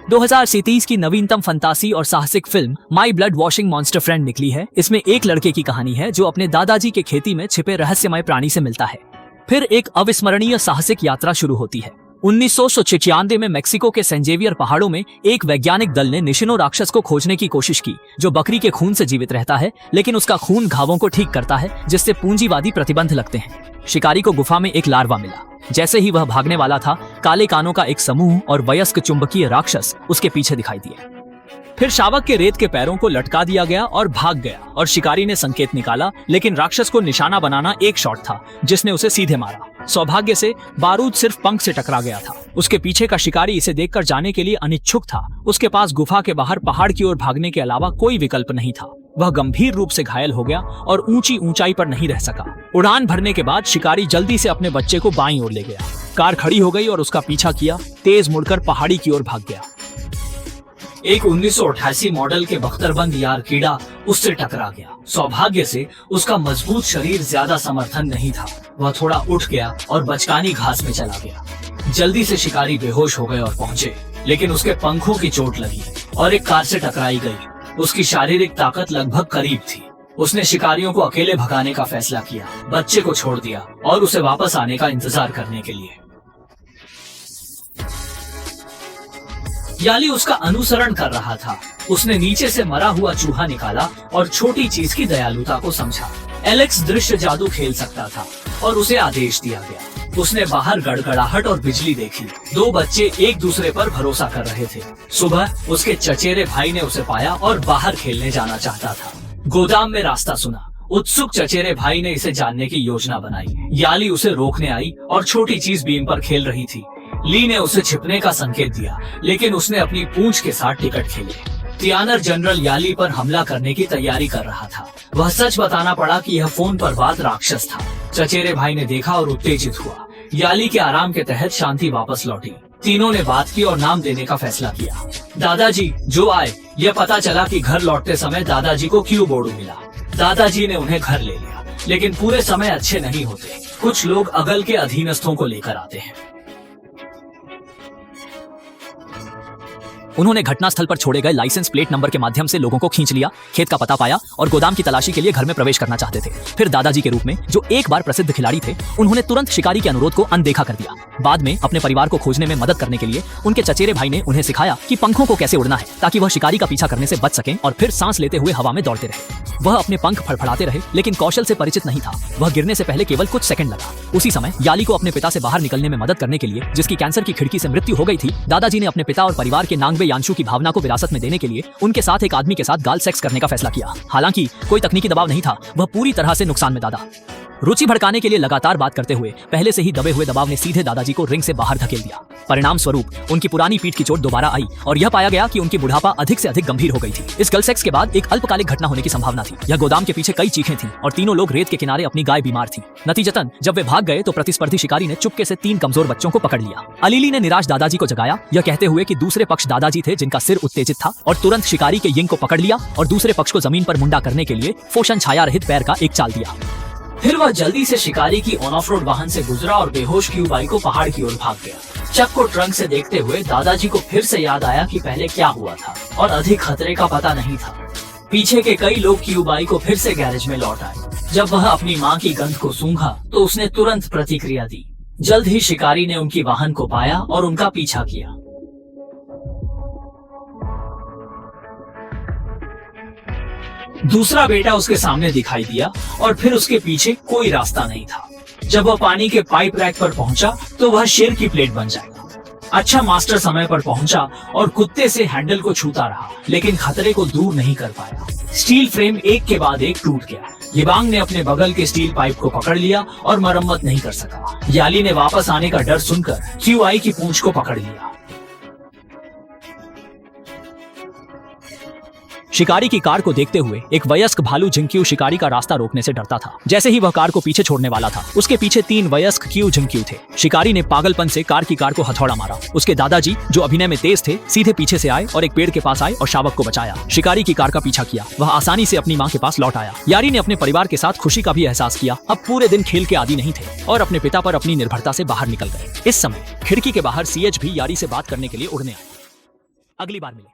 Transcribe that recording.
2030 की नवीनतम फंतासी और साहसिक film my blood washing monster friend निकली है। इसमें एक लड़के की कहानी है जो अपने दादाजी के खेती में छिपे रहस्यमय प्राणी से मिलता है। फिर एक अविस्मरणीय साहसिक यात्रा शुरू होती है। 1996 में मेक्सिको के सेंजेवियर पहाड़ों में एक वैज्ञानिक दल ने निशिनो राक्षस को खोजने की कोशिश की, जो बकरी के खून से जीवित रहता है, लेकिन उसका खून घावों को ठीक करता है, जिससे पूंजीवादी प्रतिबंध लगते हैं। शिकारी को गुफा में एक लार्वा मिला। जैसे ही वह भागने वाला था, काले कानों का एक समूह और वयस्क चुंबकीय राक्षस उसके पीछे दिखाई दिए। फिर शावक के रेत के पैरों को लटका दिया गया और भाग गया, और शिकारी ने संकेत निकाला, लेकिन राक्षस को निशाना बनाना एक शॉट था जिसने उसे सीधे मारा। सौभाग्य से बारूद सिर्फ पंख से टकरा गया था। उसके पीछे का शिकारी इसे देखकर जाने के लिए अनिच्छुक था। उसके पास गुफा के बाहर पहाड़ की ओर भागने के अलावा कोई विकल्प नहीं था। वह गंभीर रूप से घायल हो गया और ऊंची ऊंचाई पर नहीं रह सका। उड़ान भरने के बाद शिकारी जल्दी से अपने बच्चे को बाईं ओर ले गया। कार खड़ी हो गई और उसका पीछा किया, तेज मुड़कर पहाड़ी की ओर भाग गया। एक 1988 मॉडल के बख्तरबंद यार कीड़ा उससे टकरा गया। सौभाग्य से उसका मजबूत शरीर ज्यादा समर्थन नहीं था। वह थोड़ा उठ गया और बचकानी घास में चला गया। जल्दी से शिकारी बेहोश हो गए और पहुंचे, लेकिन उसके पंखों की चोट लगी और एक कार से टकराई गई। उसकी शारीरिक ताकत लगभग करीब थी। उसने शिकारियों को अकेले भगाने का फैसला किया, बच्चे को छोड़ दिया और उसे वापस आने का इंतजार करने के लिए। याली उसका अनुसरण कर रहा था। उसने नीचे से मरा हुआ चूहा निकाला और छोटी चीज की दयालुता को समझा। एलेक्स दृश्य जादू खेल सकता था और उसे आदेश दिया गया। उसने बाहर गड़गड़ाहट और बिजली देखी। दो बच्चे एक दूसरे पर भरोसा कर रहे थे। सुबह उसके चचेरे भाई ने उसे पाया और बाहर खेलने जाना चाहता था। गोदाम में रास्ता सुना। उत्सुक चचेरे भाई ने इसे जानने की योजना बनाई। याली उसे रोकने आई और छोटी चीज बीम पर खेल रही थी। ली ने उसे छिपने का संकेत दिया, लेकिन उसने अपनी पूंछ के साथ टिकट खेले। तियानर जनरल याली पर हमला करने की तैयारी कर रहा था। वह सच बताना पड़ा कि यह फोन पर बात राक्षस था। चचेरे भाई ने देखा और उत्तेजित हुआ। याली के आराम के तहत शांति वापस लौटी। तीनों ने बात की और नाम देने का फैसला किया। दादाजी जो आए। यह पता चला कि घर लौटते समय दादाजी को क्यू बोर्ड मिला। दादाजी ने उन्हें घर ले लिया, लेकिन पूरे समय अच्छे नहीं होते। कुछ लोग अगल के अधीनस्थों को लेकर आते हैं। उन्होंने घटनास्थल पर छोड़े गए लाइसेंस प्लेट नंबर के माध्यम से लोगों को खींच लिया, खेत का पता पाया और गोदाम की तलाशी के लिए घर में प्रवेश करना चाहते थे। फिर दादाजी के रूप में, जो एक बार प्रसिद्ध खिलाड़ी थे, उन्होंने तुरंत शिकारी के अनुरोध को अनदेखा कर दिया। बाद में अपने परिवार को खोजने में मदद करने के लिए उनके चचेरे भाई ने उन्हें सिखाया कि पंखों को कैसे उड़ना है, ताकि वह शिकारी का पीछा करने से बच सकें और फिर सांस लेते हुए हवा में दौड़ते रहे। वह अपने पंख फड़फड़ाते रहे, लेकिन कौशल से परिचित नहीं था। वह गिरने से पहले केवल कुछ सेकंड लगा। उसी समय याली को अपने पिता से बाहर निकलने में मदद करने के लिए, जिसकी कैंसर की खिड़की से मृत्यु हो गई थी, दादाजी ने अपने पिता और परिवार के नांगबे यांशु की भावना को विरासत में देने के लिए उनके साथ एक आदमी के साथ गाल सेक्स करने का फैसला किया। हालांकि कोई तकनीकी दबाव नहीं था, वह पूरी तरह से नुकसान में दादा। रुचि भड़काने के लिए लगातार बात करते हुए पहले से ही दबे हुए दबाव ने सीधे दादाजी को रिंग से बाहर धकेल दिया। परिणाम स्वरूप उनकी पुरानी पीठ की चोट दोबारा आई और यह पाया गया कि उनकी बुढ़ापा अधिक से अधिक गंभीर हो गई थी। इस गल सेक्स के बाद एक अल्पकालिक घटना होने की संभावना थी। यह गोदाम के पीछे कई चीखें थीं और तीनों लोग रेत के किनारे अपनी गाय बीमार थी। नतीजतन जब वे भाग गए तो प्रतिस्पर्धी शिकारी ने चुपके से 3 कमजोर बच्चों को पकड़ लिया। अलीली ने निराश दादाजी को जगाया, यह कहते हुए कि दूसरे पक्ष दादाजी थे जिनका सिर उत्तेजित था, और तुरंत शिकारी के यिंग को पकड़ लिया और दूसरे पक्ष को जमीन पर मुंडा करने के लिए फोशन छाया रहित पैर का एक चाल दिया। फिर वह जल्दी से शिकारी की ऑन ऑफ रोड वाहन से गुजरा और बेहोश क्यूबाई को पहाड़ की ओर भाग गया। चक को ट्रंक से देखते हुए दादाजी को फिर से याद आया कि पहले क्या हुआ था, और अधिक खतरे का पता नहीं था। पीछे के कई लोग क्यूबाई को फिर से गैरेज में लौट आए। जब वह अपनी माँ की गंध को सूंघा तो उसने तुरंत प्रतिक्रिया दी। जल्द ही शिकारी ने उनकी वाहन को पाया और उनका पीछा किया। दूसरा बेटा उसके सामने दिखाई दिया और फिर उसके पीछे कोई रास्ता नहीं था। जब वह पानी के पाइप रैक पर पहुंचा तो वह शेर की प्लेट बन जाएगा। अच्छा मास्टर समय पर पहुंचा और कुत्ते से हैंडल को छूता रहा, लेकिन खतरे को दूर नहीं कर पाया। स्टील फ्रेम एक के बाद एक टूट गया। लिबांग ने अपने बगल के स्टील पाइप को पकड़ लिया और मरम्मत नहीं कर सका। याली ने वापस आने का डर सुनकर क्यूआई की पूंछ को पकड़ लिया। शिकारी की कार को देखते हुए एक वयस्क भालू झिंक्यू शिकारी का रास्ता रोकने से डरता था। जैसे ही वह कार को पीछे छोड़ने वाला था, उसके पीछे 3 वयस्क क्यू झिंक्यू थे। शिकारी ने पागलपन से कार को हथौड़ा मारा। उसके दादाजी, जो अभिनय में तेज थे, सीधे पीछे से आए और एक पेड़ के पास आए और शावक को बचाया। शिकारी की कार का पीछा किया। वह आसानी से अपनी माँ के पास लौट आया। यारी ने अपने परिवार के साथ खुशी का भी एहसास किया। अब पूरे दिन खेल के आदी नहीं थे और अपने पिता पर अपनी निर्भरता से बाहर निकल गए। इस समय खिड़की के बाहर CH भी यारी से बात करने के लिए उड़ने आए। अगली बार मिले।